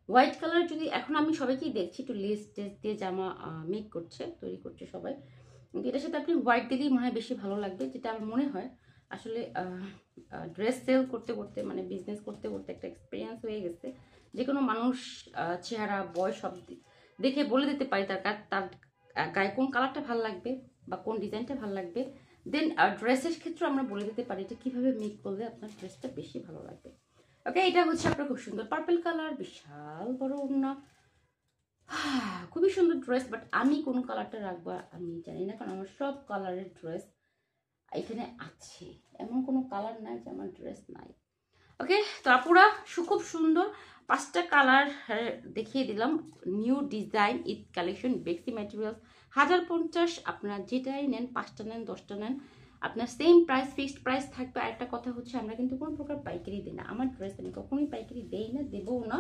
White colour যদি এখন আমি সবাইকেই দেখছি একটু লেস টেস দিয়ে জামা মেক করছে, তৈরি করছে সবাই, কিন্তু এটার সাথে আপনি হোয়াইট দিলেই মনে হয় বেশি ভালো লাগবে, যেটা আমার মনে হয়। আসলে ড্রেস সেল করতে করতে মানে বিজনেস করতে করতে একটা এক্সপিরিয়েন্স হয়ে গেছে। যে কোনো মানুষ চেহারা বয়স সব দেখে বলে দিতে পারি তার গায়ে কোন কালারটা ভালো লাগবে বা কোন ডিজাইনটা ভালো লাগবে। দেন ড্রেসের ক্ষেত্রে আমরা বলে দিতে পারি যে কীভাবে মেক করলে আপনার ড্রেসটা বেশি ভালো লাগবে। ওকে, এটা হচ্ছে আপনার খুব সুন্দর পার্পল কালার, বিশাল বড় ওড়না, খুবই সুন্দর ড্রেস। বাট আমি কোন কালারটা রাখবো আমি জানি না, কারণ আমার সব কালারের ড্রেস এখানে আছে, এমন কোনো কালার নাই যে আমার ড্রেস নাই। ওকে, তো আপুরা খুব সুন্দর 5টা কালার দেখিয়ে দিলাম। নিউ ডিজাইন ঈদ কালেকশন, বেক্সি ম্যাটেরিয়ালস, 1050। আপনারা যেটাই নেন, 5টা নেন 10টা নেন, আপনার সেম প্রাইস, ফিক্সড প্রাইস থাকবে। আর একটা কথা হচ্ছে আমরা কিন্তু কোনো প্রকার পাইকারি দিই না, আমার ড্রেস আমি কখনোই পাইকারি দেই না, দেবও না।